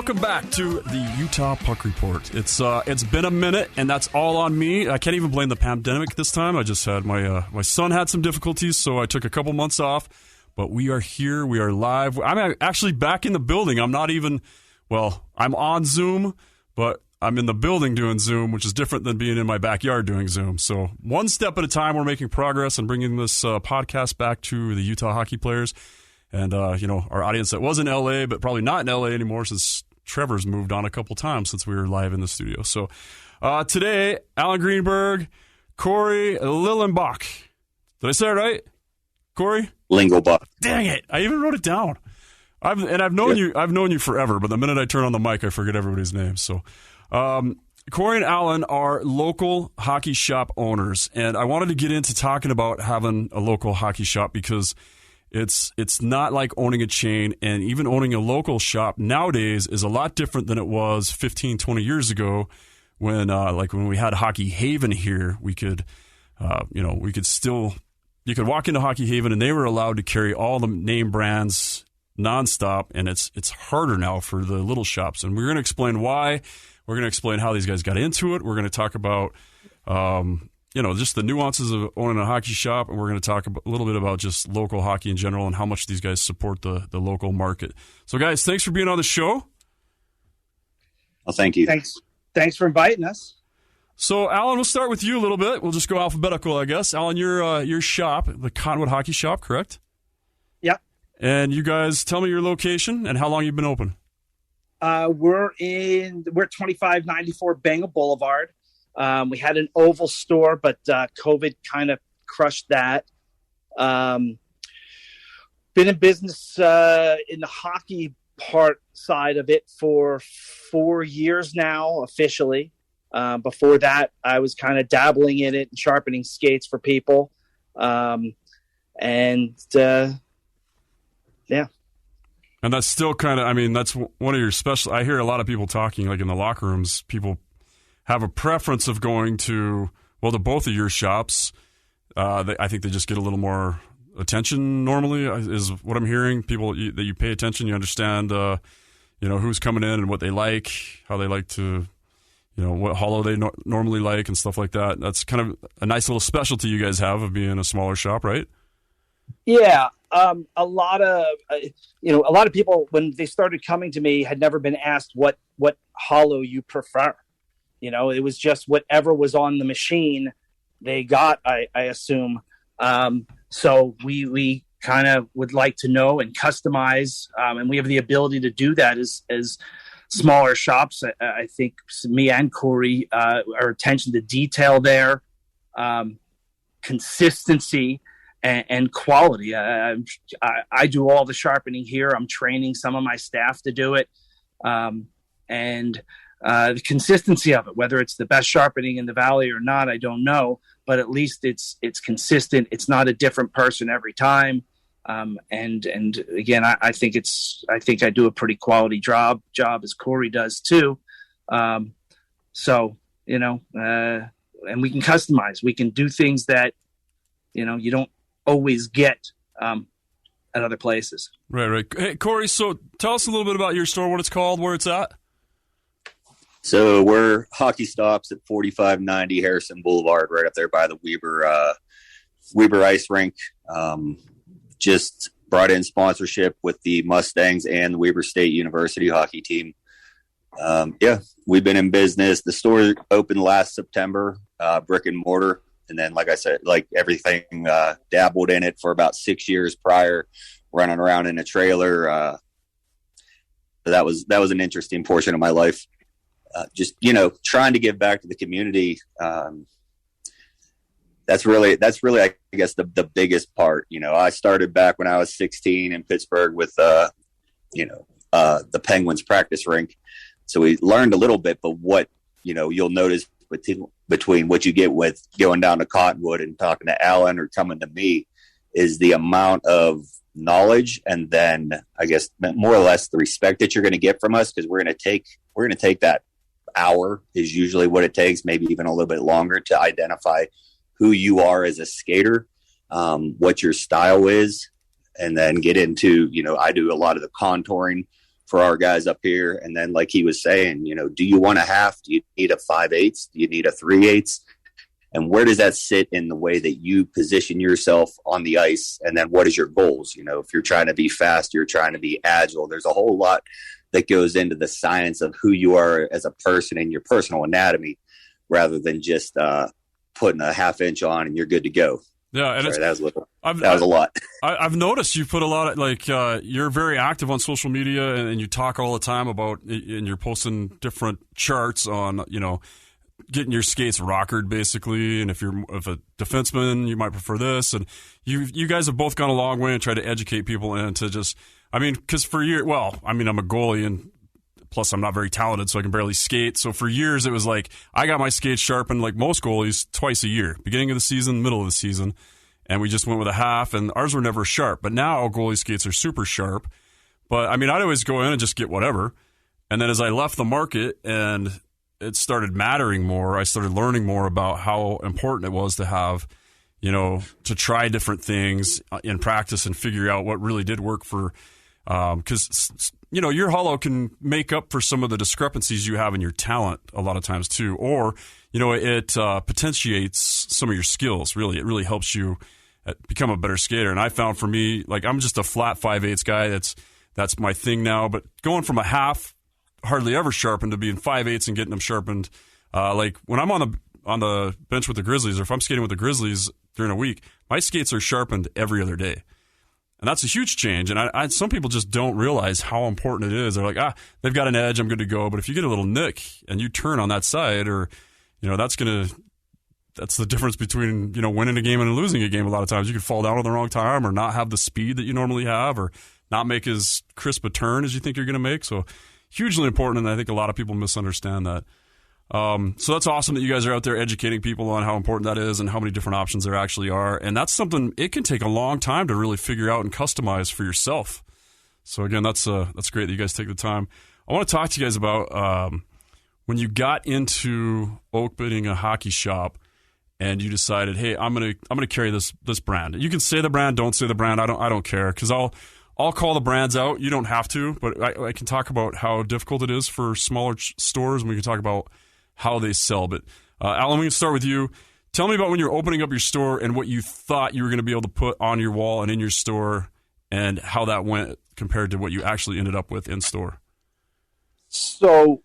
welcome back to the Utah Puck Report. It's been a minute, and that's all on me. I can't even blame the pandemic this time. I just had my son had some difficulties, so I took a couple months off. But we are here. We are live. I'm actually back in the building. I'm not even, I'm on Zoom, but I'm in the building doing Zoom, which is different than being in my backyard doing Zoom. So one step at a time, we're making progress and bringing this podcast back to the Utah hockey players. And, our audience that was in L.A., but probably not in L.A. anymore since Trevor's moved on a couple times since we were live in the studio. So today, Alan Greenberg, Cory Lingelbach. Did I say it right? Cory? Lingelbach. Dang it. I even wrote it down. I've known you forever, but the minute I turn on the mic, I forget everybody's name. So Cory and Alan are local hockey shop owners, and I wanted to get into talking about having a local hockey shop because it's not like owning a chain, and even owning a local shop nowadays is a lot different than it was 15, 20 years ago when we had Hockey Haven here. We could, you could walk into Hockey Haven and they were allowed to carry all the name brands nonstop, and it's harder now for the little shops. And we're going to explain why. We're going to explain how these guys got into it. We're going to talk about just the nuances of owning a hockey shop, and we're going to talk a little bit about just local hockey in general and how much these guys support the local market. So, guys, thanks for being on the show. Well, thank you. Thanks for inviting us. So, Alan, we'll start with you a little bit. We'll just go alphabetical, I guess. Alan, your shop, the Cottonwood Hockey Shop, correct? Yeah. And you guys, tell me your location and how long you've been open. We're 2594 Bengal Boulevard. We had an oval store, but COVID kind of crushed that. Been in business in the hockey side of it for 4 years now, officially. Before that, I was kind of dabbling in it and sharpening skates for people. Yeah. And that's still kind of, that's one of your special. I hear a lot of people talking, like in the locker rooms, people have a preference of going to both of your shops. I think they just get a little more attention normally, is what I'm hearing. People that you pay attention, you understand, who's coming in and what they like, how they like to, what hollow they normally like and stuff like that. That's kind of a nice little specialty you guys have of being a smaller shop, right? Yeah. A lot of people, when they started coming to me, had never been asked what hollow you prefer. It was just whatever was on the machine they got, I assume. So we kind of would like to know and customize, and we have the ability to do that as smaller shops. I think me and Cory, our attention to detail there, consistency and quality. I do all the sharpening here. I'm training some of my staff to do it. The consistency of it, whether it's the best sharpening in the valley or not, I don't know, but at least it's consistent. It's not a different person every time. And again, I think I do a pretty quality job as Cory does too. And we can customize, we can do things that, you don't always get, at other places. Right. Hey, Cory, so tell us a little bit about your store, what it's called, where it's at. So we're HockeyStopZ at 4590 Harrison Boulevard, right up there by the Weber Ice Rink. Just brought in sponsorship with the Mustangs and the Weber State University hockey team. We've been in business. The store opened last September, brick and mortar. And then, like I said, like everything, dabbled in it for about 6 years prior, running around in a trailer. That was an interesting portion of my life. Just, trying to give back to the community. That's really, I guess, the biggest part. I started back when I was 16 in Pittsburgh with, the Penguins practice rink. So we learned a little bit, but what, you'll notice between what you get with going down to Cottonwood and talking to Alan or coming to me is the amount of knowledge, and then I guess more or less the respect that you're going to get from us, because we're going to take that hour is usually what it takes, maybe even a little bit longer, to identify who you are as a skater, what your style is, and then get into, I do a lot of the contouring for our guys up here. And then, like he was saying, do you want a half? Do you need a 5/8? Do you need a 3/8? And where does that sit in the way that you position yourself on the ice? And then what is your goals? If you're trying to be fast, you're trying to be agile. There's a whole lot that goes into the science of who you are as a person and your personal anatomy, rather than just putting a half inch on and you're good to go. Yeah, and that was a lot. I've noticed you put a lot of, you're very active on social media, and you talk all the time about, and you're posting different charts on, getting your skates rockered, basically. And if you're a defenseman, you might prefer this. And you guys have both gone a long way and tried to educate people into just, because for years, I'm a goalie, and plus I'm not very talented, so I can barely skate. So for years, it was like I got my skates sharpened like most goalies twice a year, beginning of the season, middle of the season. And we just went with a half, and ours were never sharp. But now goalie skates are super sharp. But I'd always go in and just get whatever. And then as I left the market and it started mattering more, I started learning more about how important it was to have, to try different things in practice and figure out what really did work for, because, your hollow can make up for some of the discrepancies you have in your talent a lot of times too, or, it potentiates some of your skills. Really, it really helps you become a better skater. And I found for me, I'm just a flat 5/8 guy. That's my thing now. But going from a half, hardly ever sharpened, to being 5/8 and getting them sharpened. When I'm on the bench with the Grizzlies, or if I'm skating with the Grizzlies during a week, my skates are sharpened every other day. And that's a huge change. And some people just don't realize how important it is. They're like, they've got an edge, I'm good to go. But if you get a little nick and you turn on that side, or, that's the difference between, winning a game and losing a game. A lot of times you could fall down at the wrong time, or not have the speed that you normally have, or not make as crisp a turn as you think you're going to make. So hugely important. And I think a lot of people misunderstand that. So that's awesome that you guys are out there educating people on how important that is and how many different options there actually are. And that's something, it can take a long time to really figure out and customize for yourself. So again, that's great that you guys take the time. I want to talk to you guys about when you got into opening a hockey shop and you decided, hey, I'm gonna carry this brand. You can say the brand, don't say the brand. I don't care, because I'll call the brands out. You don't have to, but I can talk about how difficult it is for smaller stores, and we can talk about how they sell. But Alan, we can start with you. Tell me about when you're opening up your store and what you thought you were going to be able to put on your wall and in your store, and how that went compared to what you actually ended up with in store. So,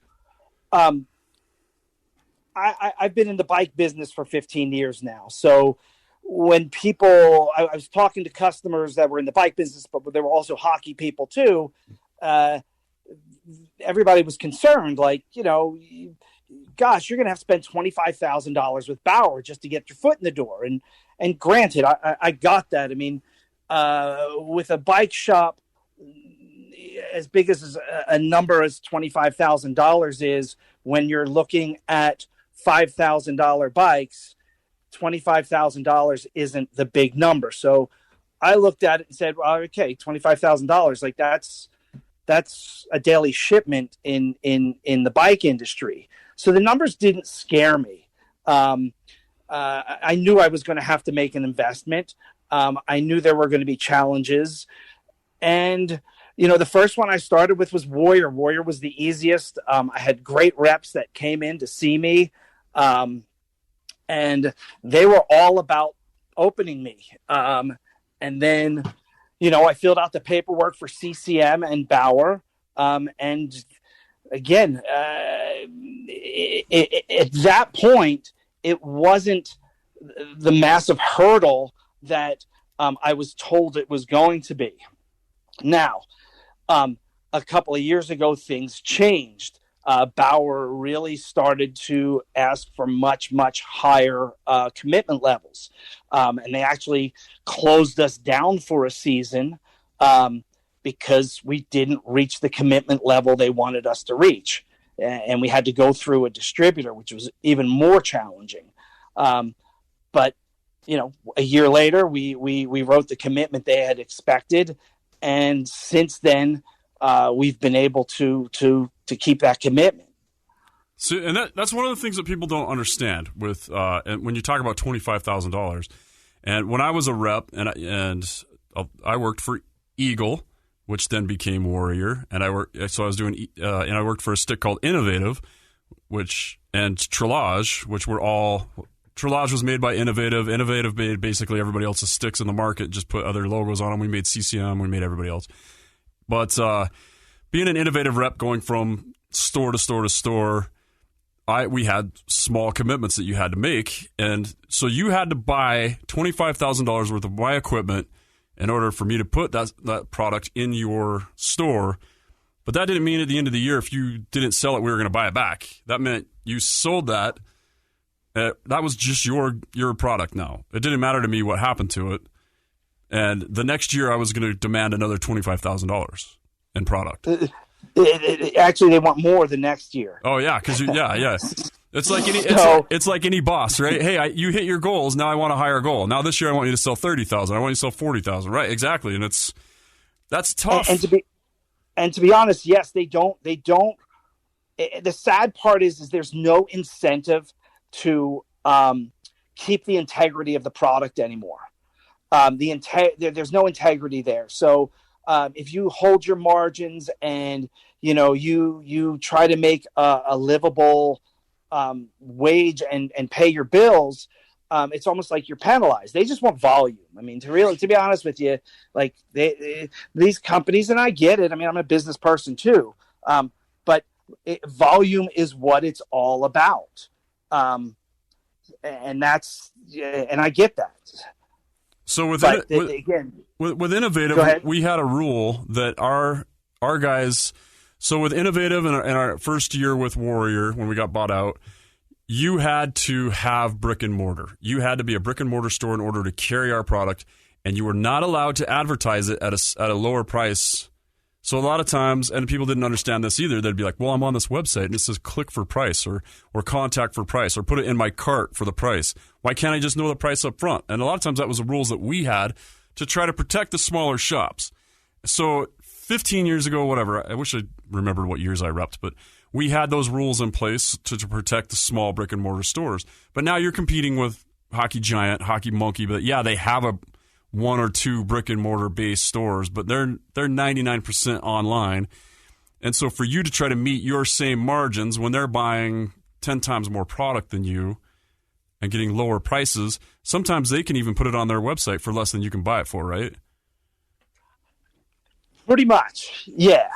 I've been in the bike business for 15 years now. So when people, I was talking to customers that were in the bike business, but there were also hockey people too. Everybody was concerned, gosh, you're going to have to spend $25,000 with Bauer just to get your foot in the door. And granted, I got that. With a bike shop as big as a number as $25,000 is, when you're looking at $5,000 bikes, $25,000 isn't the big number. So I looked at it and said, well, okay, $25,000, that's a daily shipment in the bike industry. So the numbers didn't scare me. I knew I was going to have to make an investment. I knew there were going to be challenges. And, the first one I started with was Warrior. Warrior was the easiest. I had great reps that came in to see me. And they were all about opening me. And then, I filled out the paperwork for CCM and Bauer. And again, at that point, it wasn't the massive hurdle that I was told it was going to be. Now, a couple of years ago, things changed. Bauer really started to ask for much, much higher commitment levels. And they actually closed us down for a season because we didn't reach the commitment level they wanted us to reach. And we had to go through a distributor, which was even more challenging. But, a year later, we wrote the commitment they had expected. And since then, we've been able to keep that commitment. So, and that's one of the things that people don't understand with, and when you talk about $25,000. And when I was a rep, and I worked for Eagle, which then became Warrior, and I worked for a stick called Innovative, and Trillage, which were all. Trillage was made by Innovative. Innovative made basically everybody else's sticks in the market, just put other logos on them. We made CCM, we made everybody else. But being an Innovative rep, going from store to store to store, we had small commitments that you had to make. And so you had to buy $25,000 worth of my equipment in order for me to put that product in your store. But that didn't mean at the end of the year, if you didn't sell it, we were going to buy it back. That meant you sold that. That was just your product now. It didn't matter to me what happened to it. And the next year, I was going to demand another $25,000 in product. Actually, they want more the next year. Oh, yeah, because yeah. It's like any boss, right? Hey, you hit your goals. Now I want a higher goal. Now this year, I want you to sell 30,000. I want you to sell 40,000. Right? Exactly, and that's tough. And to be honest, yes, they don't. The sad part is there's no incentive to keep the integrity of the product anymore. There's no integrity there. So if you hold your margins and you try to make a livable wage and pay your bills, it's almost like you're penalized. They just want volume. I mean, to be honest with you, like these companies, and I get it. I mean, I'm a business person too, but volume is what it's all about. And I get that. So with Innovative, we had a rule that our guys. So with Innovative and our first year with Warrior, when we got bought out, you had to have brick and mortar. You had to be a brick and mortar store in order to carry our product, and you were not allowed to advertise it at a lower price. So a lot of times, and people didn't understand this either, they'd be like, well, I'm on this website and it says click for price or contact for price or put it in my cart for the price. Why can't I just know the price up front? And a lot of times that was the rules that we had to try to protect the smaller shops. So 15 years ago, whatever, I wish I remembered what years I repped, but we had those rules in place to protect the small brick and mortar stores. But now you're competing with Hockey Giant, Hockey Monkey, but yeah, they have one or two brick and mortar based stores, but they're 99% online. And so for you to try to meet your same margins when they're buying 10 times more product than you and getting lower prices, sometimes they can even put it on their website for less than you can buy it for, right? Pretty much. Yeah.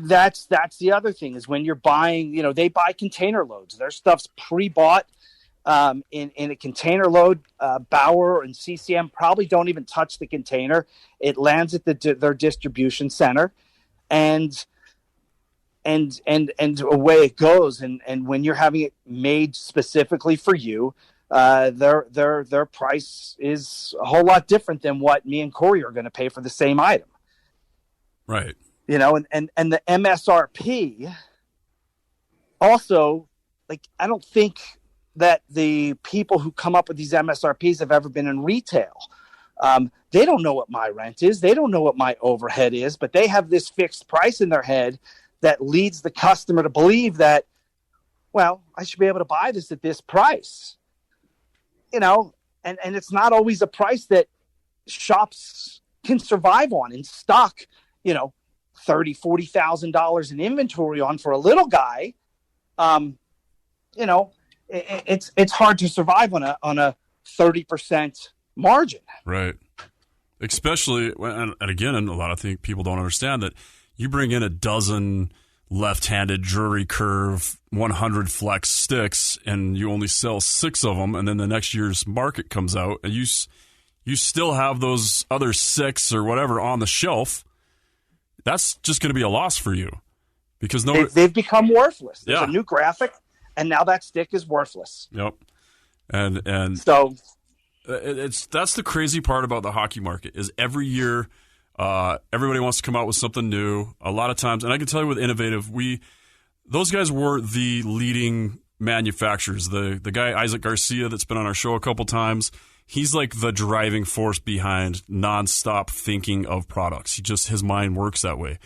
That's the other thing is when you're buying, they buy container loads. Their stuff's pre-bought. In a container load, Bauer and CCM probably don't even touch the container. It lands at their distribution center, and away it goes. And when you're having it made specifically for you, their price is a whole lot different than what me and Cory are going to pay for the same item. Right. And the MSRP also, like, I don't think that the people who come up with these MSRPs have ever been in retail. They don't know what my rent is. They don't know what my overhead is, but they have this fixed price in their head that leads the customer to believe that, well, I should be able to buy this at this price. And it's not always a price that shops can survive on in stock, $30,000, $40,000 in inventory on for a little guy. It's hard to survive on a 30% margin. Right. Especially, and again, and a lot of people don't understand that you bring in a dozen left-handed jury curve 100 flex sticks and you only sell 6 of them, and then the next year's market comes out and you still have those other 6 or whatever on the shelf. That's just going to be a loss for you because they've become worthless. There's a new graphic. And now that stick is worthless. Yep. And so that's the crazy part about the hockey market is every year everybody wants to come out with something new. A lot of times, and I can tell you with Innovative, those guys were the leading manufacturers. The guy Isaac Garcia that's been on our show a couple times, he's like the driving force behind nonstop thinking of products. His mind works that way.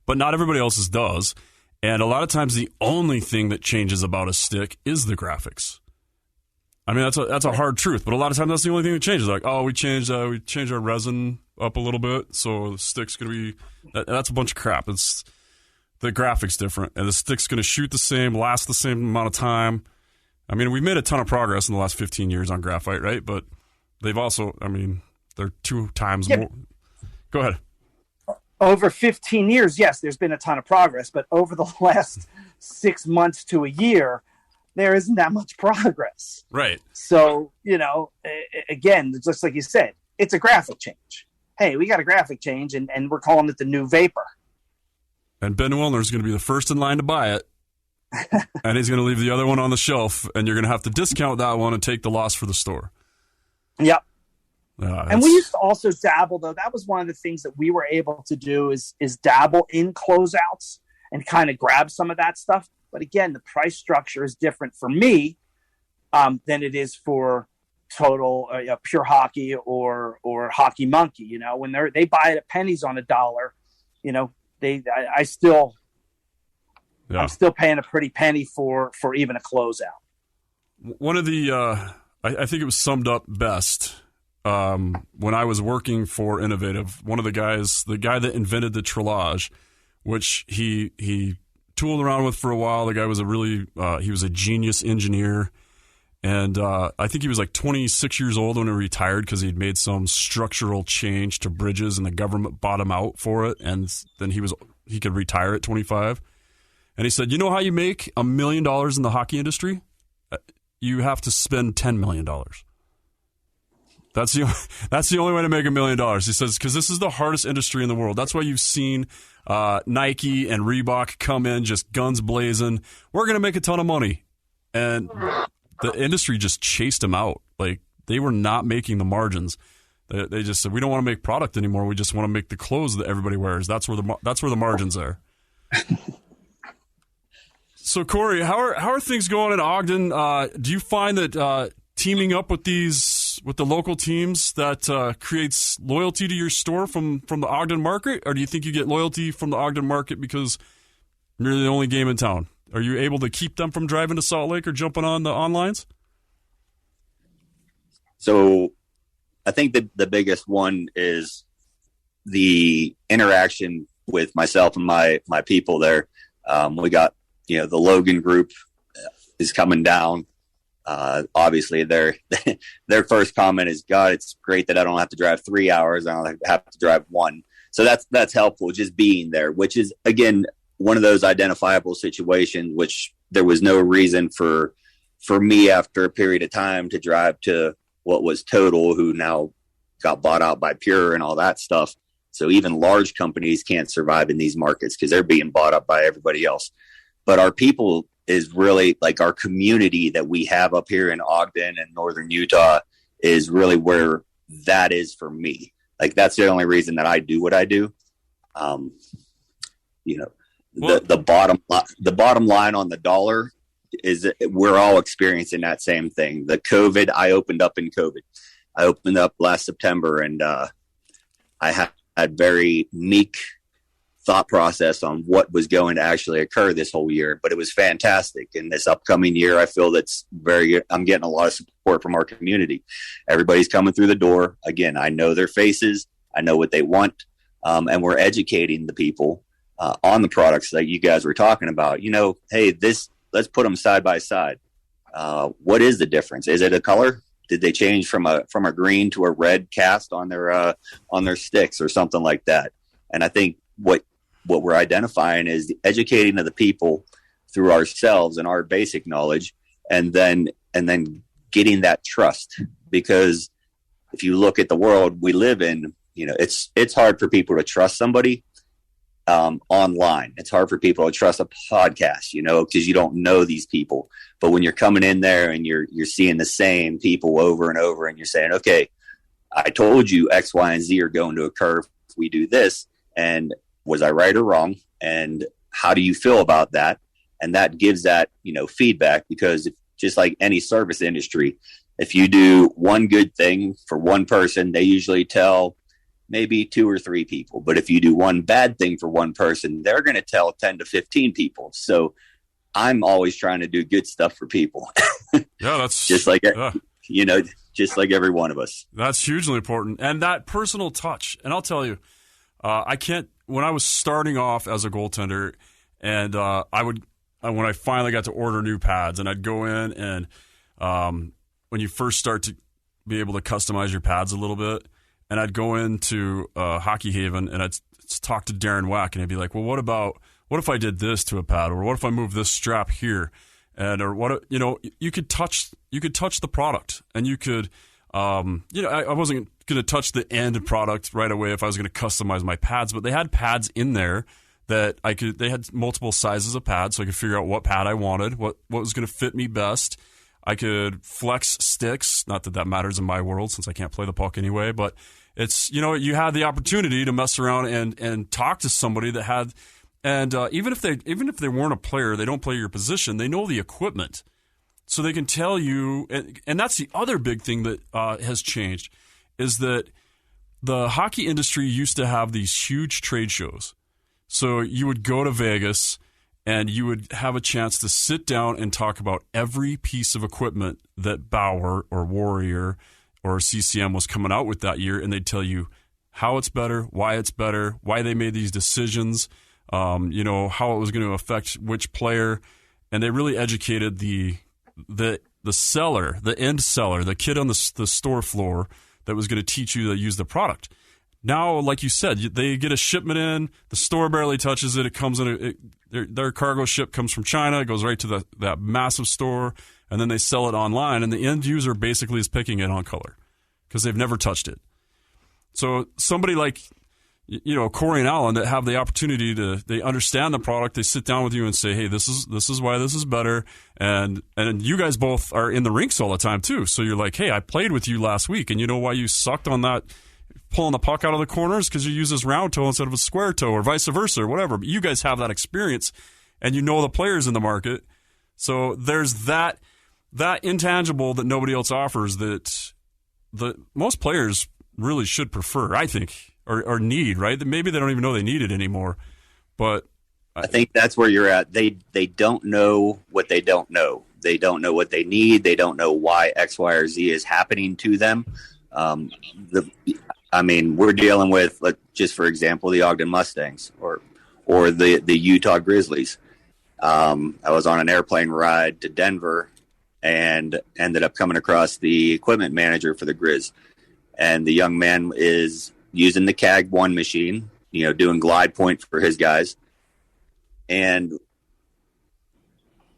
But not everybody else's does. And a lot of times the only thing that changes about a stick is the graphics. I mean, that's a hard truth, but a lot of times that's the only thing that changes. Like, oh, we changed our resin up a little bit, so the stick's going to be that's a bunch of crap. It's the graphics different, and the stick's going to shoot the same, last the same amount of time. I mean, we've made a ton of progress in the last 15 years on graphite, right? But they've also, I mean, they're 2 times more. Go ahead. Over 15 years, yes, there's been a ton of progress, but over the last 6 months to a year, there isn't that much progress. Right. So, again, just like you said, it's a graphic change. Hey, we got a graphic change, and we're calling it the new Vapor. And Ben Wilner is going to be the first in line to buy it, and he's going to leave the other one on the shelf, and you're going to have to discount that one and take the loss for the store. Yep. And we used to also dabble, though. That was one of the things that we were able to do is dabble in closeouts and kind of grab some of that stuff. But again, the price structure is different for me than it is for Total Pure Hockey or Hockey Monkey. When they buy it at pennies on a dollar, I'm still paying a pretty penny for even a closeout. One of the I think it was summed up best. When I was working for Innovative, one of the guy that invented the trillage, which he tooled around with for a while. The guy was he was a genius engineer. And I think he was like 26 years old when he retired because he'd made some structural change to bridges and the government bought him out for it. And then he could retire at 25. And he said, you know how you make $1 million in the hockey industry? You have to spend $10 million. That's the only way to make $1 million. He says, because this is the hardest industry in the world. That's why you've seen Nike and Reebok come in just guns blazing. We're going to make a ton of money. And the industry just chased them out. Like, they were not making the margins. They just said, we don't want to make product anymore. We just want to make the clothes that everybody wears. That's where the margins are. So, Cory, how are things going in Ogden? Do you find that teaming up with the local teams that creates loyalty to your store from the Ogden market, or do you think you get loyalty from the Ogden market because you're the only game in town? Are you able to keep them from driving to Salt Lake or jumping on the onlines? So I think the biggest one is the interaction with myself and my people there. We got, the Logan group is coming down. Obviously their first comment is, God, it's great that I don't have to drive 3 hours. I don't have to drive 1. So that's helpful, just being there, which is, again, one of those identifiable situations, which there was no reason for me after a period of time to drive to what was Total, who now got bought out by Pure and all that stuff. So even large companies can't survive in these markets because they're being bought up by everybody else. But our people is really like our community that we have up here in Ogden and Northern Utah is really where that is for me. Like, that's the only reason that I do what I do. The bottom line on the dollar is we're all experiencing that same thing. The COVID, I opened up in COVID. I opened up last September, and I had very meek thought process on what was going to actually occur this whole year, but it was fantastic. And this upcoming year, I feel I'm getting a lot of support from our community. Everybody's coming through the door. Again, I know their faces. I know what they want. And we're educating the people on the products that you guys were talking about. Hey, let's put them side by side. What is the difference? Is it a color? Did they change from a green to a red cast on their sticks or something like that? And I think what we're identifying is the educating of the people through ourselves and our basic knowledge, and then getting that trust. Because if you look at the world we live in, it's hard for people to trust somebody online. It's hard for people to trust a podcast, because you don't know these people. But when you're coming in there and you're seeing the same people over and over, and you're saying, okay, I told you X, Y, and Z are going to occur if we do this. And was I right or wrong? And how do you feel about that? And that gives that, feedback, because just like any service industry, if you do one good thing for one person, they usually tell maybe 2 or 3 people. But if you do one bad thing for one person, they're going to tell 10 to 15 people. So I'm always trying to do good stuff for people. Yeah, that's just like just like every one of us. That's hugely important. And that personal touch. And I'll tell you, when I was starting off as a goaltender, and when I finally got to order new pads, and I'd go in and when you first start to be able to customize your pads a little bit, and I'd go into Hockey Haven and I'd talk to Darren Wack, and I'd be like, well, what if I did this to a pad, or what if I moved this strap here, or what, you could touch the product, and you could, I wasn't going to touch the end product right away if I was going to customize my pads, but they had pads in there that they had multiple sizes of pads, so I could figure out what pad I wanted, what was going to fit me best. I could flex sticks, not that matters in my world since I can't play the puck anyway, but it's, you had the opportunity to mess around and talk to somebody that had, and even if they weren't a player, they don't play your position, they know the equipment. So they can tell you, and that's the other big thing that has changed, is that the hockey industry used to have these huge trade shows. So you would go to Vegas and you would have a chance to sit down and talk about every piece of equipment that Bauer or Warrior or CCM was coming out with that year, and they'd tell you how it's better, why they made these decisions, how it was going to affect which player, and they really educated the seller, the end seller, the kid on the store floor that was going to teach you to use the product. Now, like you said, they get a shipment in, the store barely touches it. It comes in, their cargo ship comes from China, it goes right to that massive store, and then they sell it online, and the end user basically is picking it on color because they've never touched it. So somebody like, Cory and Alan that have the opportunity they understand the product, they sit down with you and say, hey, this is why this is better, and you guys both are in the rinks all the time too. So you're like, hey, I played with you last week, and you know why you sucked on that pulling the puck out of the corners? Because you use this round toe instead of a square toe, or vice versa, or whatever. But you guys have that experience, and you know the players in the market. So there's that intangible that nobody else offers that most players really should prefer, I think, or need, right? Maybe they don't even know they need it anymore. But I think that's where you're at. They don't know what they don't know. They don't know what they need. They don't know why X, Y, or Z is happening to them. We're dealing with, just for example, the Ogden Mustangs or the Utah Grizzlies. I was on an airplane ride to Denver and ended up coming across the equipment manager for the Grizz. And the young man is using the CAG 1 machine, doing glide point for his guys. And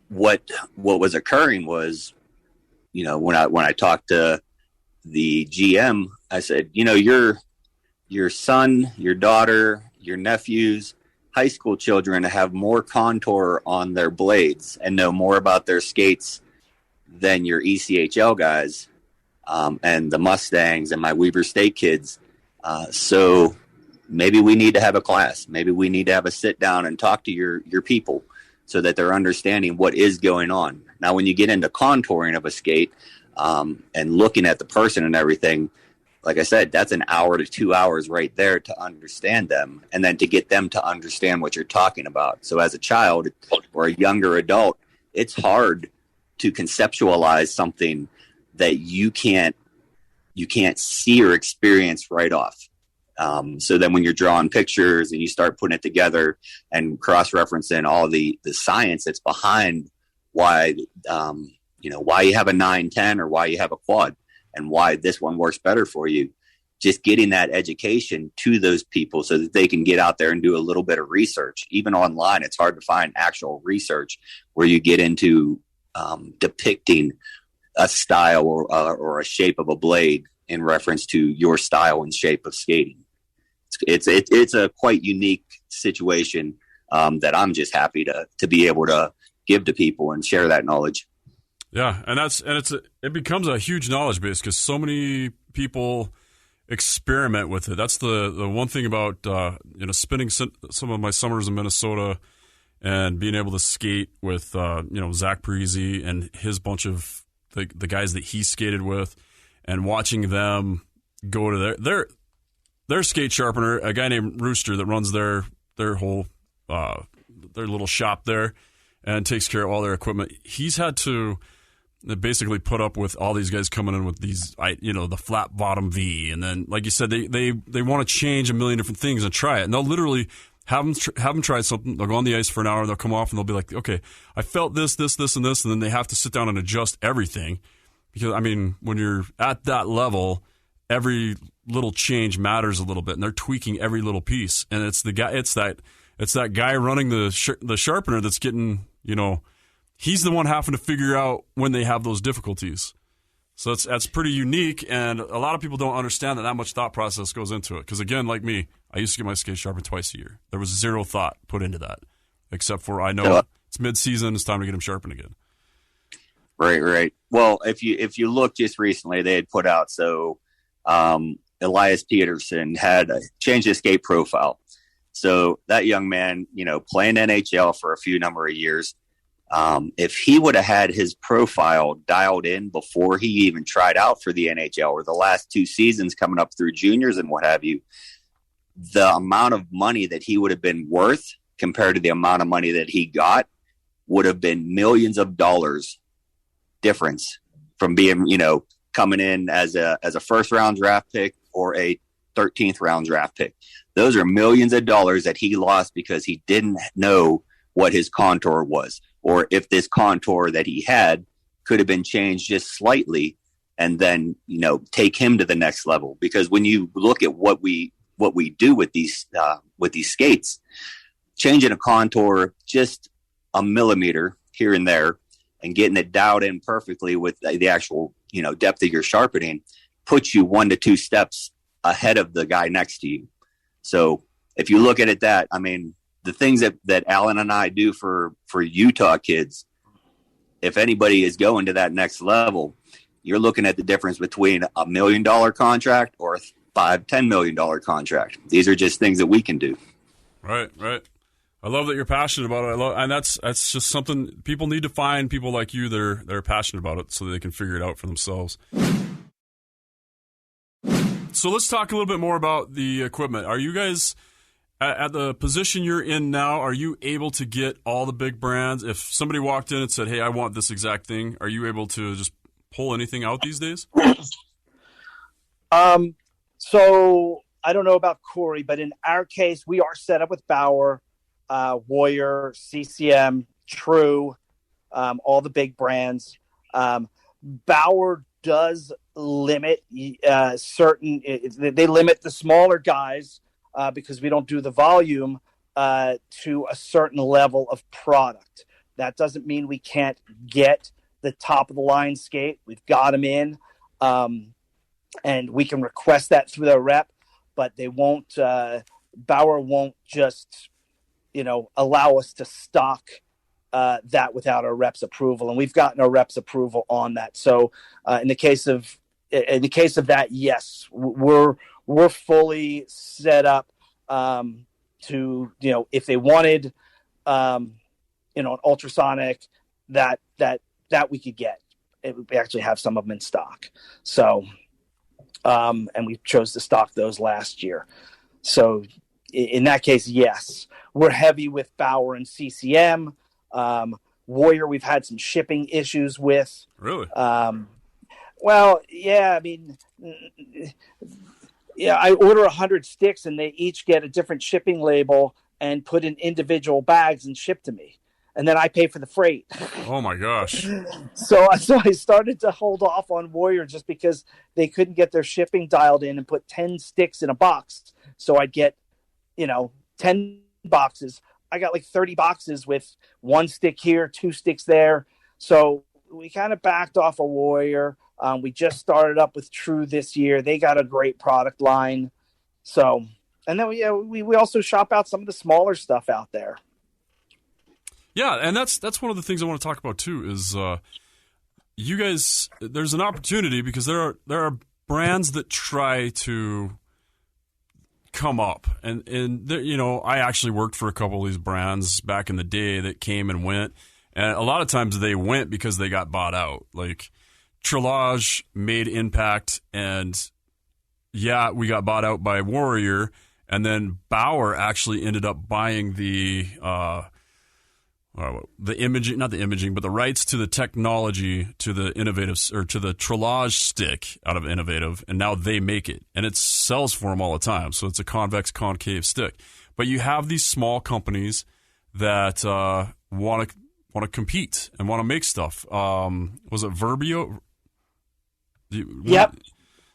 what was occurring was, when I talked to the GM, I said, your son, your daughter, your nephews, high school children have more contour on their blades and know more about their skates than your ECHL guys and the Mustangs and my Weber State kids. So maybe we need to have a class. Maybe we need to have a sit down and talk to your people so that they're understanding what is going on. Now, when you get into contouring of a skate and looking at the person and everything, like I said, that's an hour to 2 hours right there to understand them and then to get them to understand what you're talking about. So as a child or a younger adult, it's hard to conceptualize something that you can't see or experience right off. So then when you're drawing pictures and you start putting it together and cross-referencing all the science that's behind why you have a 9-10 or why you have a quad and why this one works better for you, just getting that education to those people so that they can get out there and do a little bit of research. Even online, it's hard to find actual research where you get into depicting a style or a shape of a blade in reference to your style and shape of skating. It's a quite unique situation that I'm just happy to be able to give to people and share that knowledge. Yeah, it becomes a huge knowledge base because so many people experiment with it. That's the one thing about spending some of my summers in Minnesota and being able to skate with Zach Parisi and his bunch of the guys that he skated with, and watching them go to their skate sharpener, a guy named Rooster that runs their whole their little shop there and takes care of all their equipment. He's had to that basically put up with all these guys coming in with these, the flat bottom V, and then like you said, they want to change a million different things and try it, and they'll literally have them try something. They'll go on the ice for an hour, they'll come off, and they'll be like, okay, I felt this, and this, and then they have to sit down and adjust everything, because I mean, when you're at that level, every little change matters a little bit, and they're tweaking every little piece, and it's that guy running the sharpener that's getting, he's the one having to figure out when they have those difficulties. So that's pretty unique, and a lot of people don't understand that much thought process goes into it. Because again, like me, I used to get my skates sharpened twice a year. There was zero thought put into that, except for I know it's mid-season, it's time to get them sharpened again. Right. Well, if you look just recently, they had put out, Elias Peterson had changed his skate profile. So that young man, playing NHL for a few number of years, if he would have had his profile dialed in before he even tried out for the NHL, or the last 2 seasons coming up through juniors and what have you, the amount of money that he would have been worth compared to the amount of money that he got would have been millions of dollars difference from being, coming in as a first round draft pick or a 13th round draft pick. Those are millions of dollars that he lost because he didn't know what his contour was, or if this contour that he had could have been changed just slightly, and then, take him to the next level. Because when you look at what we do with these skates, changing a contour just a millimeter here and there and getting it dialed in perfectly with the actual, depth of your sharpening puts you 1 to 2 steps ahead of the guy next to you. So if you look at it the things that Alan and I do for Utah kids, if anybody is going to that next level, you're looking at the difference between $1 million contract or $5-10 million contract. These are just things that we can do. Right. I love that you're passionate about it. And that's just something people need to find, people like you that are passionate about it, so they can figure it out for themselves. So let's talk a little bit more about the equipment. Are you guys, at the position you're in now, are you able to get all the big brands? If somebody walked in and said, hey, I want this exact thing, are you able to just pull anything out these days? So I don't know about Cory, but in our case, we are set up with Bauer, Warrior, CCM, True, all the big brands. Bauer does limit they limit the smaller guys because we don't do the volume to a certain level of product. That doesn't mean we can't get the top of the line skate. We've got them in, and we can request that through their rep, but they won't. Bauer won't just, allow us to stock that without our reps approval, and we've gotten our reps approval on that. So in the case of that, yes, we're fully set up to, if they wanted, an ultrasonic that we could get. We actually have some of them in stock. So, and we chose to stock those last year. So in that case, yes, we're heavy with Bauer and CCM. Warrior, we've had some shipping issues with. Really? Well, yeah, I order 100 sticks and they each get a different shipping label and put in individual bags and ship to me. And then I pay for the freight. Oh my gosh. So I started to hold off on Warrior just because they couldn't get their shipping dialed in and put 10 sticks in a box. So I'd get, 10 boxes. I got like 30 boxes with 1 stick here, 2 sticks there. So we kind of backed off a Warrior. We just started up with True this year. They got a great product line. So, and then we also shop out some of the smaller stuff out there. Yeah, and that's one of the things I want to talk about too. Is you guys? There's an opportunity because there are brands that try to come up, and I actually worked for a couple of these brands back in the day that came and went, and a lot of times they went because they got bought out. Like Trillage made Impact, and yeah, we got bought out by Warrior, and then Bauer actually ended up buying the the imaging, not the imaging, but the rights to the technology, to the innovative, or to the trillage stick out of Innovative, and now they make it, and it sells for them all the time. So it's a convex concave stick. But you have these small companies that want to compete and want to make stuff. Was it Verbio? Yep.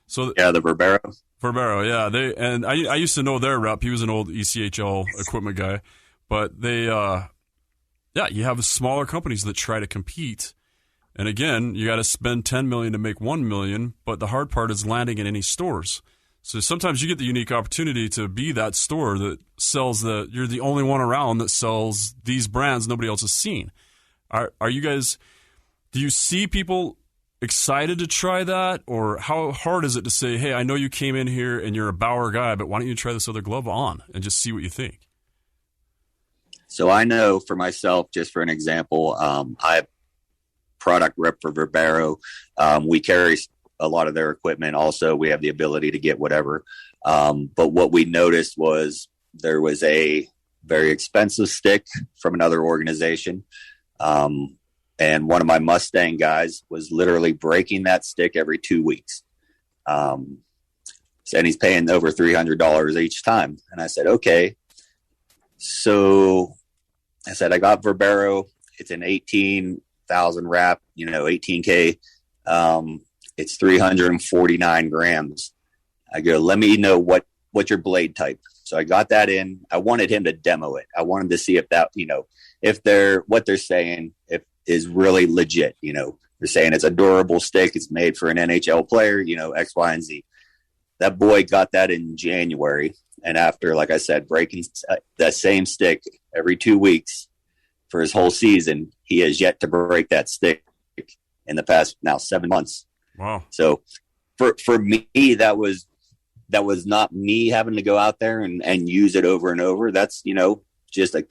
So yeah, the Verbero. Verbero, yeah. I used to know their rep. He was an old ECHL equipment guy, but they. You have smaller companies that try to compete, and again, you got to spend $10 million to make $1 million. But the hard part is landing in any stores. So sometimes you get the unique opportunity to be that store that sells you're the only one around that sells these brands nobody else has seen. Are you guys? Do you see people excited to try that, or how hard is it to say, hey, I know you came in here and you're a Bauer guy, but why don't you try this other glove on and just see what you think? So I know for myself, just for an example, I product rep for Verbero. We carry a lot of their equipment. Also, we have the ability to get whatever. But what we noticed was there was a very expensive stick from another organization. And one of my Mustang guys was literally breaking that stick every 2 weeks. And he's paying over $300 each time. And I said, okay. So I said, I got Verbero. It's an 18,000 wrap, 18K. It's 349 grams. I go, let me know what's your blade type. So I got that in. I wanted him to demo it. I wanted to see if that, if what they're saying is really legit. They're saying it's a durable stick. It's made for an NHL player, X, Y, and Z. That boy got that in January. And after, like I said, breaking that same stick every 2 weeks for his whole season, he has yet to break that stick in the past now 7 months. Wow. So for me, that was not me having to go out there and use it over and over. That's, just a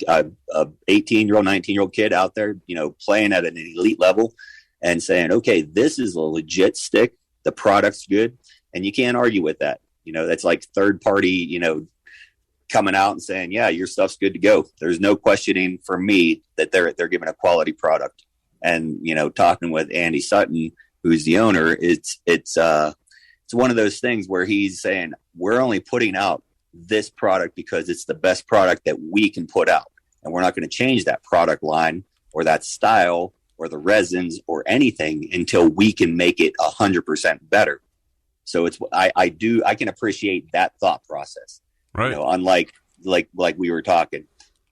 18-year-old, 19-year-old kid out there, playing at an elite level and saying, okay, this is a legit stick. The product's good. And you can't argue with that. That's like third party, coming out and saying, yeah, your stuff's good to go. There's no questioning for me that they're giving a quality product. And, talking with Andy Sutton, who's the owner, it's one of those things where he's saying, we're only putting out this product because it's the best product that we can put out. And we're not going to change that product line or that style or the resins or anything until we can make it 100% better. So I can appreciate that thought process, right? Unlike like we were talking,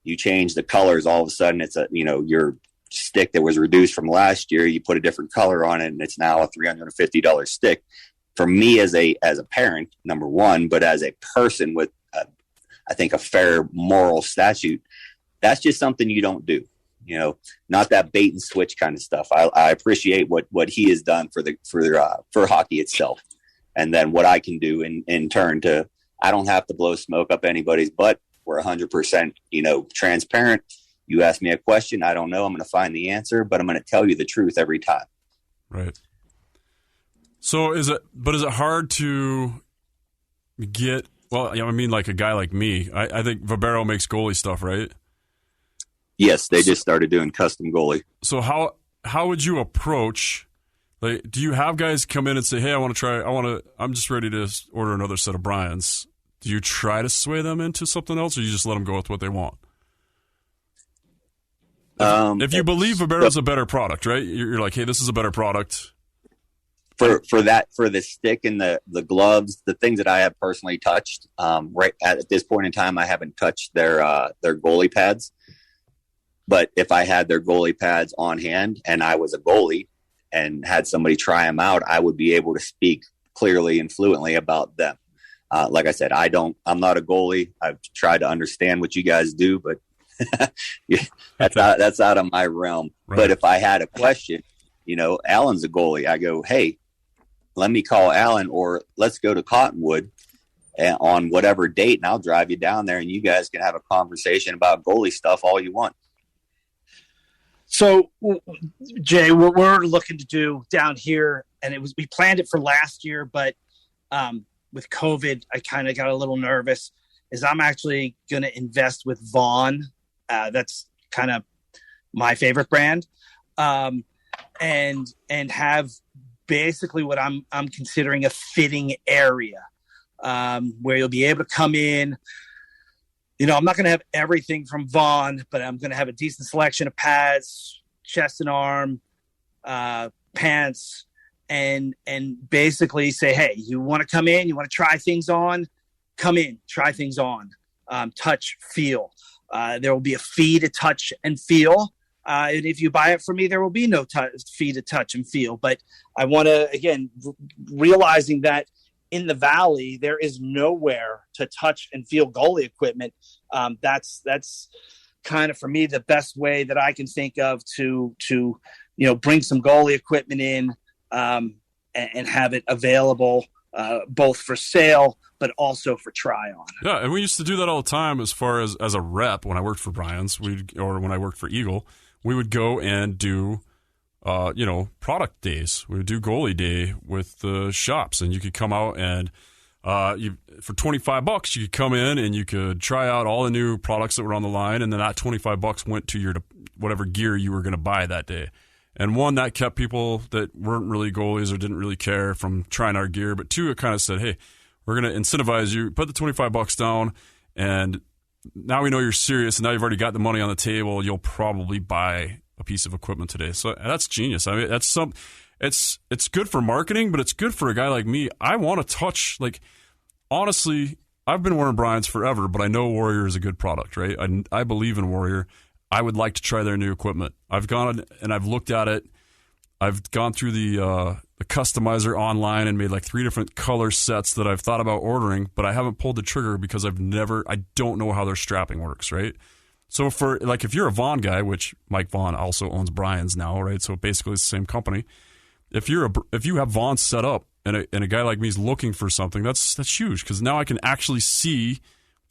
you change the colors, all of a sudden it's your stick that was reduced from last year, you put a different color on it and it's now a $350 stick. For me as a parent, number one, but as a person with I think a fair moral statute, that's just something you don't do. Not that bait and switch kind of stuff. I appreciate what he has done for hockey itself. And then what I can do in turn I don't have to blow smoke up anybody's butt. We're 100%, transparent. You ask me a question, I don't know. I'm going to find the answer, but I'm going to tell you the truth every time. Right. So is it hard to get, like a guy like me, I think Verbero makes goalie stuff, right? Yes. They just started doing custom goalie. So how would you approach, like, do you have guys come in and say, hey, I'm just ready to order another set of Bryans. Do you try to sway them into something else, or you just let them go with what they want? If you believe Verbero's a better product, right? You're like, hey, this is a better product. For the stick and the gloves, the things that I have personally touched, right at this point in time, I haven't touched their goalie pads. But if I had their goalie pads on hand and I was a goalie and had somebody try them out, I would be able to speak clearly and fluently about them. Like I said, I'm not a goalie. I've tried to understand what you guys do, but that's out of my realm. Right. But if I had a question, Alan's a goalie. I go, hey, let me call Alan, or let's go to Cottonwood on whatever date, and I'll drive you down there, and you guys can have a conversation about goalie stuff all you want. So, Jay, what we're looking to do down here, and we planned it for last year, but with COVID, I kind of got a little nervous, is I'm actually going to invest with Vaughn. That's kind of my favorite brand, and have basically what I'm considering a fitting area, where you'll be able to come in. You know, I'm not going to have everything from Vaughn, but I'm going to have a decent selection of pads, chest and arm, pants, and basically say, hey, you want to come in, you want to try things on, come in, try things on, touch, feel. There will be a fee to touch and feel. And if you buy it from me, there will be no fee to touch and feel. But I want to, again, realizing that in the Valley, there is nowhere to touch and feel goalie equipment. That's kind of, for me, the best way that I can think of to bring some goalie equipment in, and have it available, both for sale, but also for try on. Yeah. And we used to do that all the time as far as a rep when I worked for Brian's or when I worked for Eagle, we would go and do, product days. We would do goalie day with the shops, and you could come out and for $25, you could come in and you could try out all the new products that were on the line, and then that $25 went to your whatever gear you were going to buy that day. And one, that kept people that weren't really goalies or didn't really care from trying our gear, but two, it kind of said, hey, we're going to incentivize you, put the $25 down, and now we know you're serious, and now you've already got the money on the table, you'll probably buy a piece of equipment today. So that's genius. I mean, it's good for marketing, but it's good for a guy like me. I want to touch, like, honestly, I've been wearing Brian's forever, but I know Warrior is a good product, right? I believe in Warrior. I would like to try their new equipment. I've gone and I've looked at it. I've gone through the customizer online and made like 3 different color sets that I've thought about ordering, but I haven't pulled the trigger because I don't know how their strapping works, right? So for, like, if you're a Vaughn guy, which Mike Vaughn also owns Brian's now, right? So basically it's the same company. If you have Vaughn set up and a guy like me is looking for something, that's huge, because now I can actually see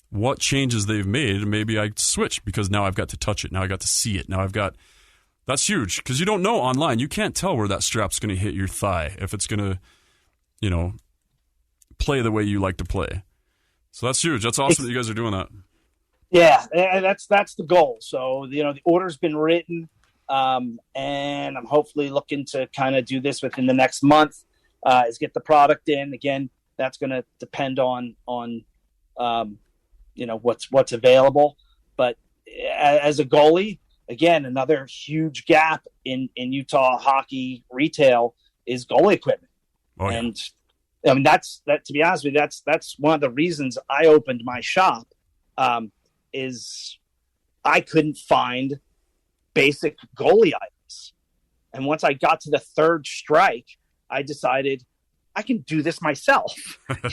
what changes they've made, and maybe I switch because now I've got to touch it. Now I got to see it. That's huge, because you don't know online. You can't tell where that strap's going to hit your thigh, if it's going to, play the way you like to play. So that's huge. That's awesome that you guys are doing that. Yeah, and that's the goal. So, the order's been written, and I'm hopefully looking to kind of do this within the next month, is get the product in. Again, that's going to depend on what's available. But as a goalie, again, another huge gap in Utah hockey retail is goalie equipment. Oh, yeah. And I mean, to be honest with you, that's one of the reasons I opened my shop, is I couldn't find basic goalie items. And once I got to the third strike, I decided I can do this myself,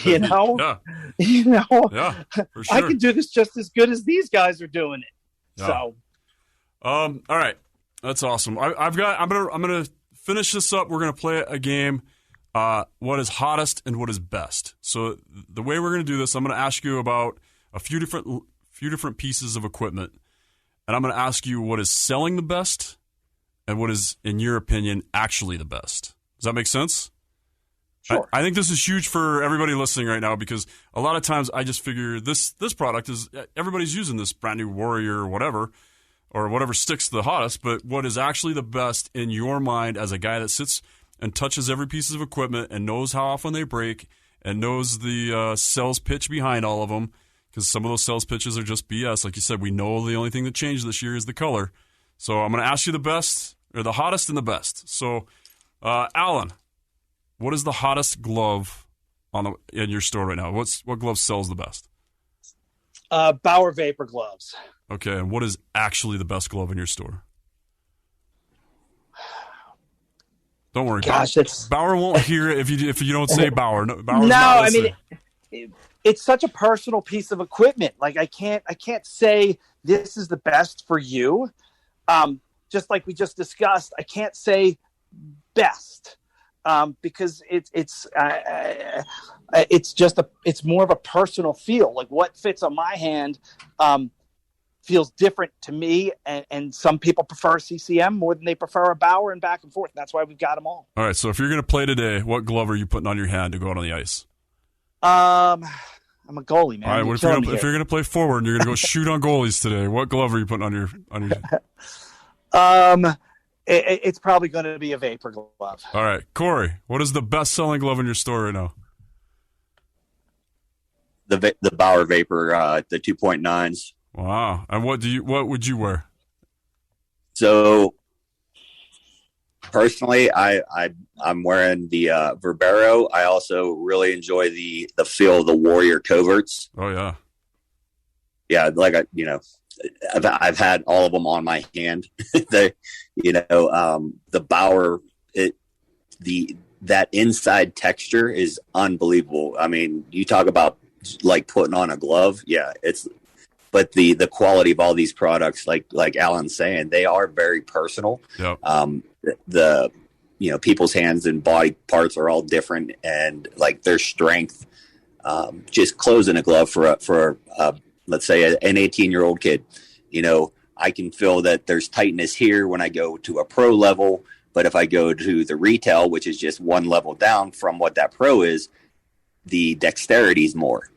Yeah. Yeah, for sure. I can do this just as good as these guys are doing it. Yeah. So, all right, that's awesome. I'm gonna finish this up. We're gonna play a game. What is hottest and what is best? So the way we're gonna do this, I'm gonna ask you about a few different pieces of equipment, and I'm gonna ask you what is selling the best and what is, in your opinion, actually the best. Does that make sense? Sure. I think this is huge for everybody listening right now, because a lot of times I just figure this product is, everybody's using this brand new Warrior or whatever sticks the hottest, but what is actually the best in your mind as a guy that sits and touches every piece of equipment and knows how often they break and knows the sales pitch behind all of them, because some of those sales pitches are just BS. Like you said, we know the only thing that changed this year is the color. So I'm going to ask you the best, or the hottest and the best. So, Alan, what is the hottest glove in your store right now? What glove sells the best? Bauer Vapor gloves. Okay, and what is actually the best glove in your store? Don't worry, gosh, Bauer won't hear it if you don't say Bauer. I mean, it's such a personal piece of equipment. Like I can't say this is the best for you. Just like we just discussed, I can't say best. Because it's more of a personal feel. Like what fits on my hand feels different to me, and some people prefer CCM more than they prefer a Bauer, and back and forth. That's why we've got them all. All right, so if you're going to play today, what glove are you putting on your hand to go out on the ice? I'm a goalie, man. All right, if you're going to play forward and you're going to go shoot on goalies today, what glove are you putting on your hand? It's probably going to be a vapor glove. All right, Cory, what is the best-selling glove in your store right now? The Bauer Vapor, the 2.9s. Wow. And what would you wear? So personally, I'm wearing the Verbero. I also really enjoy the feel of the Warrior coverts. Oh yeah. Yeah, like I've had all of them on my hand. The Bauer, that inside texture is unbelievable. I mean, you talk about like putting on a glove. Yeah, but the quality of all these products, like Alan's saying, they are very personal. Yep. People's hands and body parts are all different, and like their strength. Just closing a glove for let's say an 18-year-old kid, I can feel that there's tightness here when I go to a pro level, but if I go to the retail, which is just one level down from what that pro is, the dexterity is more.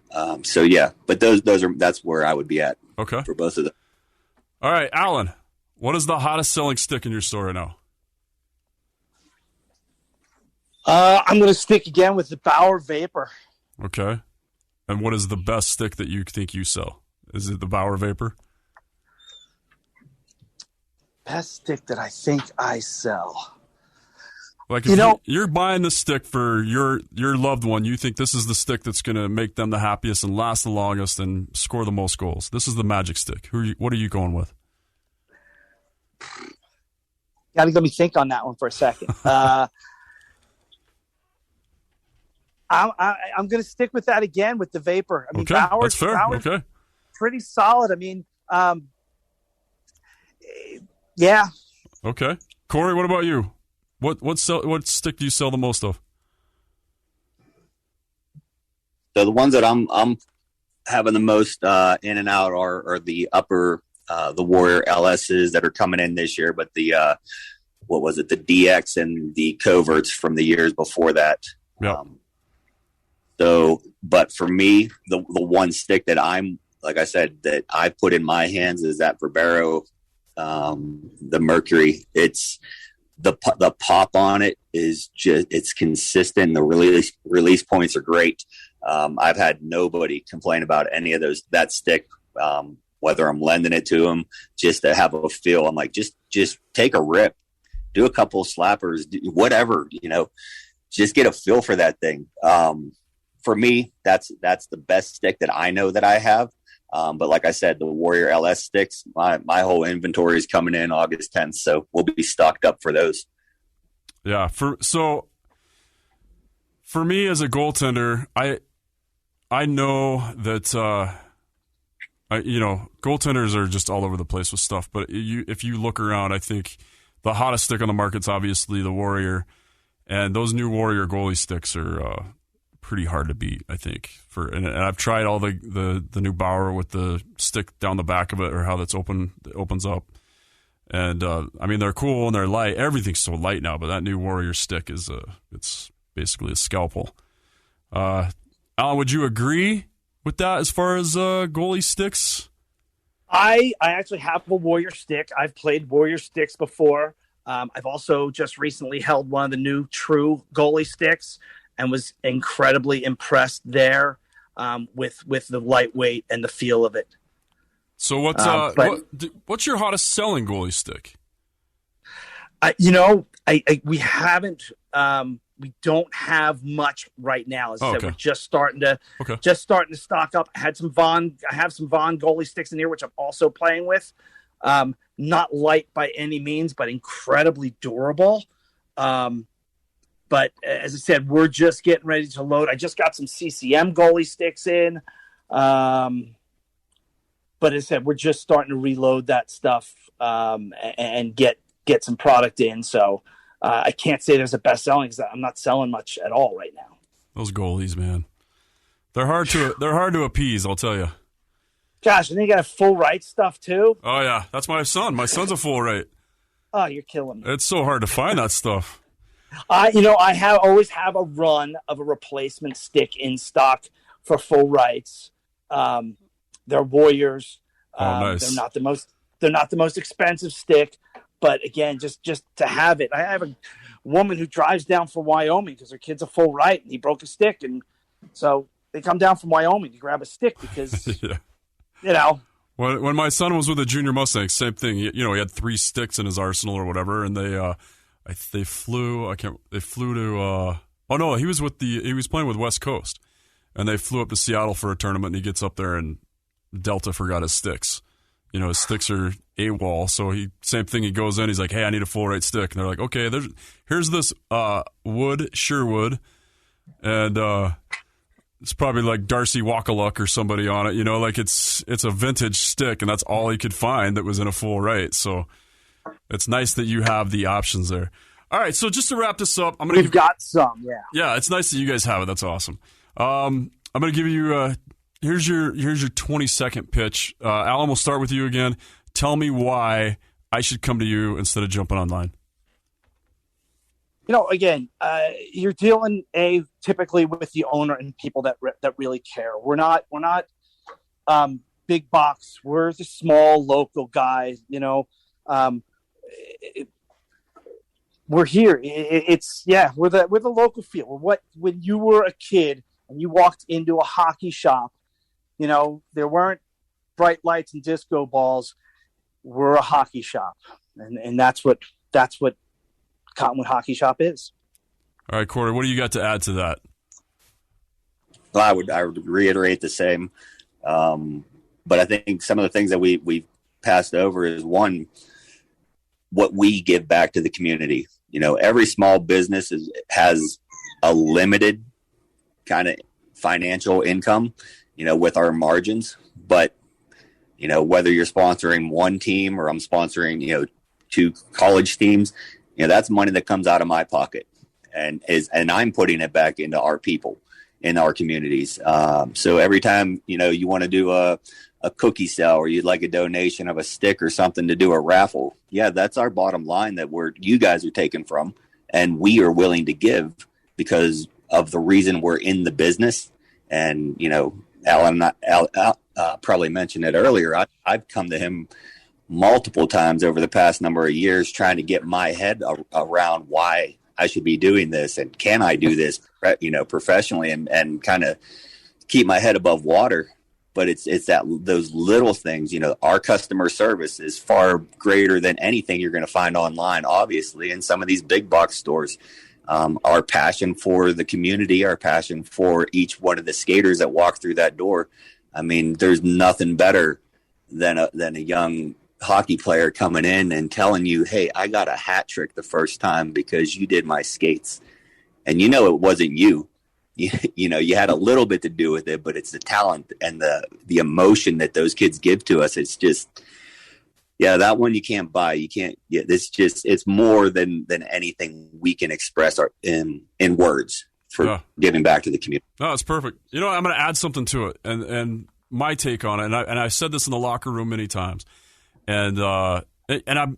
So yeah, but that's where I would be at. Okay. For both of them. All right, Alan, what is the hottest selling stick in your store right now? I'm going to stick again with the Bauer Vapor. Okay. And what is the best stick that you think you sell? Is it the Bauer Vapor? Best stick that I think I sell. Like if you're buying the stick for your loved one, you think this is the stick that's going to make them the happiest and last the longest and score the most goals. This is the magic stick. What are you going with? Got to let me think on that one for a second. I'm going to stick with that again with the Vapor. I mean, okay, Bauer's, that's fair. Bauer's okay, pretty solid. I mean, yeah. Okay, Cory, what about you? What stick do you sell the most of? So the ones that I'm having the most in and out are the upper the Warrior LSs that are coming in this year, but the what was it, the DX and the coverts from the years before that. Yeah. But for me, the one stick that like I said, that I put in my hands is that Verbero, the Mercury. It's the pop on it is just, it's consistent. The release points are great. I've had nobody complain about any of that stick, whether I'm lending it to them just to have a feel. I'm like, just take a rip, do a couple of slappers, whatever, just get a feel for that thing. For me, that's the best stick that I know that I have. But like I said, the Warrior LS sticks, my whole inventory is coming in August 10th, so we'll be stocked up for those. Yeah. For me as a goaltender, I know that goaltenders are just all over the place with stuff. But if you look around, I think the hottest stick on the market's obviously the Warrior, and those new Warrior goalie sticks are pretty hard to beat, I think. And I've tried all the new Bauer with the stick down the back of it, or how it opens up. And I mean, they're cool and they're light. Everything's so light now, but that new Warrior stick is it's basically a scalpel. Alan, would you agree with that as far as goalie sticks? I actually have a Warrior stick. I've played Warrior sticks before. I've also just recently held one of the new True goalie sticks and was incredibly impressed there with the lightweight and the feel of it. So what's your hottest selling goalie stick? We don't have much right now. As I said, okay. We're just starting to stock up. I have some Vaughn goalie sticks in here, which I'm also playing with. Not light by any means, but incredibly durable. But as I said, we're just getting ready to load. I just got some CCM goalie sticks in. But as I said, we're just starting to reload that stuff and get some product in. So I can't say there's a best selling because I'm not selling much at all right now. Those goalies, man, they're hard to appease. I'll tell you. Gosh, and they got full right stuff too. Oh yeah, that's my son. My son's a full right. Oh, you're killing me. It's so hard to find that stuff. I always have a run of a replacement stick in stock for full rights. They're Warriors. Oh, nice. They're not the most expensive stick, But again, just to have it. I have a woman who drives down from Wyoming because her kid's a full right and he broke a stick. And so they come down from Wyoming to grab a stick because, yeah. you know. When my son was with the Junior Mustangs, same thing. He had 3 sticks in his arsenal or whatever, and they flew. They flew to. He was playing with West Coast, and they flew up to Seattle for a tournament. And he gets up there, and Delta forgot his sticks. His sticks are AWOL, so same thing. He goes in, he's like, "Hey, I need a full right stick," and they're like, "Okay, here's this Sherwood, and it's probably like Darcy Wakaluk or somebody on it, like it's a vintage stick, and that's all he could find that was in a full right. So it's nice that you have the options there. All right, so just to wrap this up, We've got some, yeah. Yeah, it's nice that you guys have it. That's awesome. I'm gonna give you here's your 20-second pitch. Alan, we'll start with you again. Tell me why I should come to you instead of jumping online. Again, you're dealing typically with the owner and people that really care. We're not big box. We're the small local guys. We're here. We're the local feel. When you were a kid and you walked into a hockey shop, there weren't bright lights and disco balls. We're a hockey shop, and that's what Cottonwood Hockey Shop is. All right, Cory, what do you got to add to that? Well, I would reiterate the same, but I think some of the things that we've passed over is, one, what we give back to the community. Every small business has a limited kind of financial income, with our margins, but whether you're sponsoring one team or I'm sponsoring 2 college teams, that's money that comes out of my pocket, and I'm putting it back into our people in our communities. So every time, you want to do a cookie sale, or you'd like a donation of a stick or something to do a raffle. Yeah, that's our bottom line that you guys are taking from, and we are willing to give because of the reason we're in the business. And, Alan probably mentioned it earlier. I've come to him multiple times over the past number of years trying to get my head around why I should be doing this and can I do this, professionally and kind of keep my head above water. But it's those little things, our customer service is far greater than anything you're going to find online, obviously, in some of these big box stores. Our passion for the community, our passion for each one of the skaters that walk through that door. I mean, there's nothing better than a young hockey player coming in and telling you, "Hey, I got a hat trick the first time because you did my skates." And it wasn't you. You had a little bit to do with it, but it's the talent and the emotion that those kids give to us. It's just, that one you can't buy. You can't. Yeah, it's more than anything we can express in words for giving back to the community. No, it's perfect. I'm going to add something to it, and my take on it. And I've said this in the locker room many times. And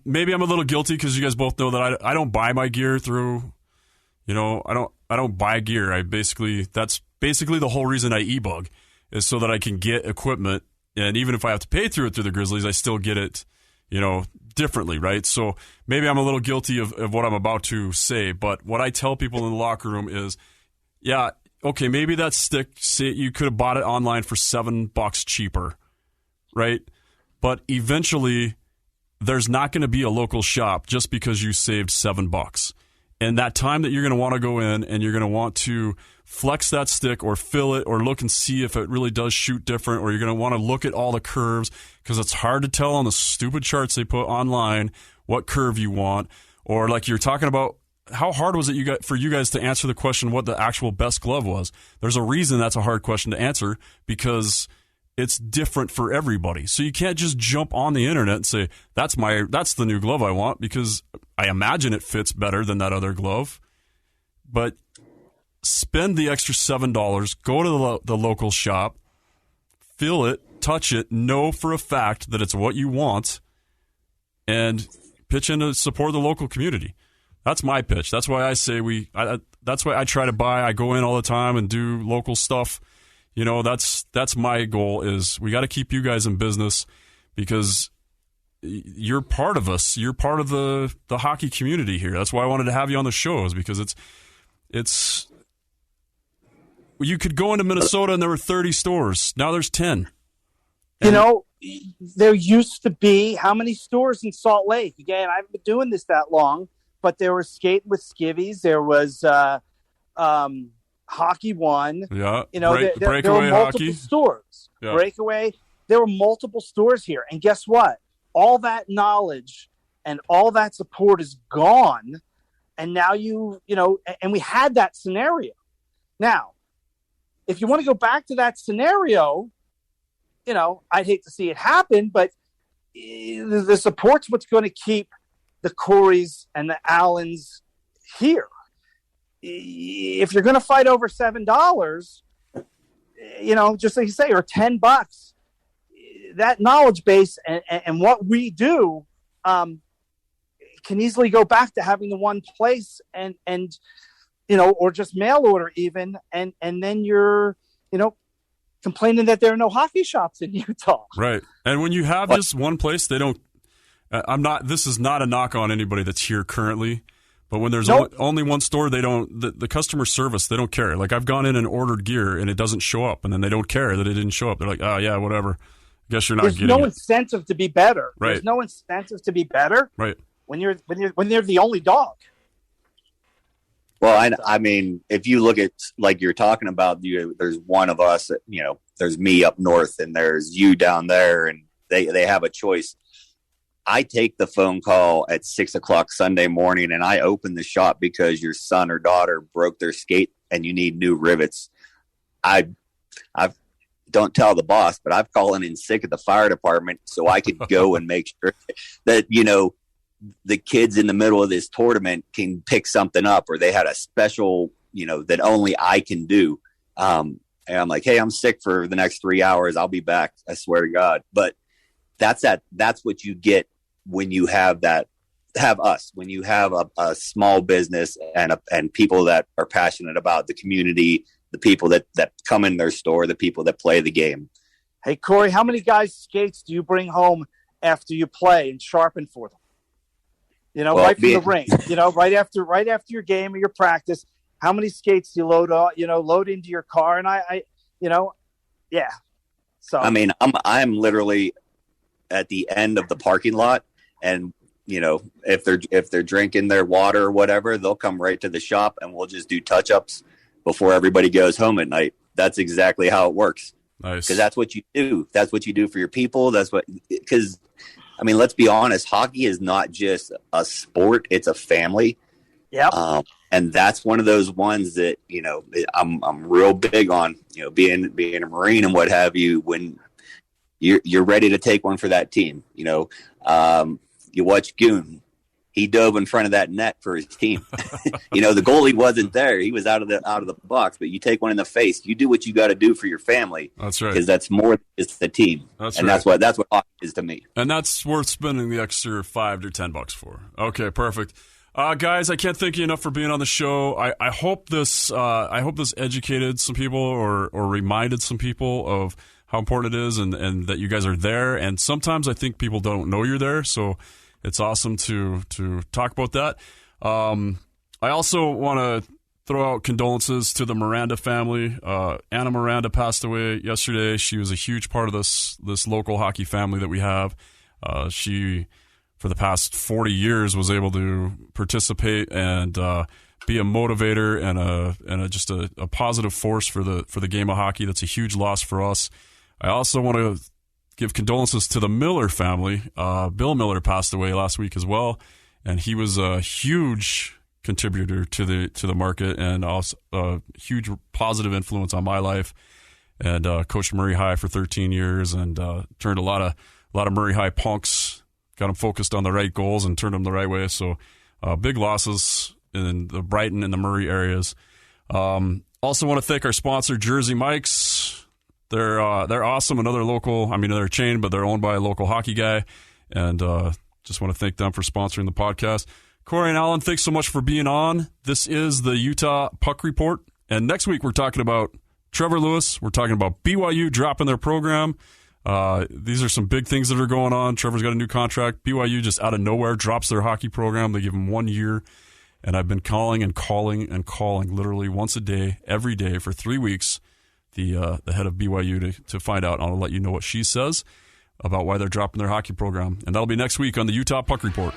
maybe I'm a little guilty because you guys both know that I don't buy my gear through, I don't buy gear. That's basically the whole reason I e-bug is so that I can get equipment. And even if I have to pay through the Grizzlies, I still get it, differently, right? So maybe I'm a little guilty of what I'm about to say. But what I tell people in the locker room is, okay, maybe that stick, say you could have bought it online for $7 cheaper, right? But eventually, there's not going to be a local shop just because you saved $7. And that time that you're going to want to go in and you're going to want to flex that stick or fill it or look and see if it really does shoot different, or you're going to want to look at all the curves because it's hard to tell on the stupid charts they put online what curve you want. Or like you're talking about, how hard was it for you guys to answer the question what the actual best glove was? There's a reason that's a hard question to answer because it's different for everybody. So you can't just jump on the internet and say, that's the new glove I want because I imagine it fits better than that other glove. But spend the extra $7, go to the local shop, feel it, touch it, know for a fact that it's what you want, and pitch in to support the local community. That's my pitch. That's why I say that's why I try to buy. I go in all the time and do local stuff. That's my goal is we got to keep you guys in business because you're part of us. You're part of the hockey community here. That's why I wanted to have you on the show, is because it's you could go into Minnesota and there were 30 stores. Now there's 10. There used to be how many stores in Salt Lake? Again, I haven't been doing this that long, but there was Skate with Skivvies. There was Hockey One. Yeah, there were multiple stores. Yeah. Breakaway. There were multiple stores here, and guess what? All that knowledge and all that support is gone, and now and we had that scenario. Now, if you want to go back to that scenario, I'd hate to see it happen, but the support's what's going to keep the Corys and the Allens here. If you're going to fight over $7, just like you say, or $10, that knowledge base and what we do can easily go back to having the one place and or just mail order even, and then you're complaining that there are no hockey shops in Utah. Right. And when you have just one place, they don't this is not a knock on anybody that's here currently, but when there's only one store, they don't the customer service, they don't care. Like, I've gone in and ordered gear and it doesn't show up, and then they don't care that it didn't show up. They're like, "Oh yeah, whatever. Guess you're not getting it." There's no incentive to be better. Right. There's no incentive to be better. Right. When you're the only dog. Well, I mean, if you look at, like you're talking about, there's one of us, there's me up north and there's you down there, and they have a choice. I take the phone call at 6:00 Sunday morning and I open the shop because your son or daughter broke their skate and you need new rivets. I've don't tell the boss, but I've called in sick at the fire department so I could go and make sure that, the kids in the middle of this tournament can pick something up, or they had a special, that only I can do. And I'm like, "Hey, I'm sick for the next 3 hours. I'll be back. I swear to God." But that's what you get when you have us, when you have a small business and people that are passionate about the community, the people that come in their store, the people that play the game. Hey, Cory, how many guys' skates do you bring home after you play and sharpen for them? Right from the ring, right after your game or your practice, how many skates do you load into your car? And yeah. So, I mean, I'm literally at the end of the parking lot, and, if they're drinking their water or whatever, they'll come right to the shop and we'll just do touch-ups before everybody goes home at night. That's exactly how it works. Nice. Because that's what you do. That's what you do for your people. Because I mean, let's be honest, hockey is not just a sport, it's a family. Yeah. And that's one of those ones that, I'm real big on, being a Marine and what have you, when you're ready to take one for that team. You watch Goon. He dove in front of that net for his team. The goalie wasn't there. He was out of the box, but you take one in the face. You do what you got to do for your family. That's right. Because that's more than just the team. That's what hockey is to me. And that's worth spending the extra $5 to $10 for. Okay, perfect. Guys, I can't thank you enough for being on the show. I hope this educated some people or reminded some people of how important it is and that you guys are there. And sometimes I think people don't know you're there, so it's awesome to talk about that. I also want to throw out condolences to the Miranda family. Anna Miranda passed away yesterday. She was a huge part of this local hockey family that we have. She, for the past 40 years, was able to participate and be a motivator and just a positive force for the game of hockey. That's a huge loss for us. I also want to give condolences to the Miller family. Bill Miller passed away last week as well, and he was a huge contributor to the market and also a huge positive influence on my life. And coached Murray High for 13 years and turned a lot of Murray High punks, got them focused on the right goals and turned them the right way. So big losses in the Brighton and the Murray areas. Also want to thank our sponsor, Jersey Mike's. They're awesome. Another local, they're a chain, but they're owned by a local hockey guy. And just want to thank them for sponsoring the podcast. Cory and Alan, thanks so much for being on. This is the Utah Puck Report. And next week we're talking about Trevor Lewis. We're talking about BYU dropping their program. These are some big things that are going on. Trevor's got a new contract. BYU just out of nowhere drops their hockey program. They give him 1 year. And I've been calling literally once a day, every day for 3 weeks, the head of BYU to find out. I'll let you know what she says about why they're dropping their hockey program. And that'll be next week on the Utah Puck Report.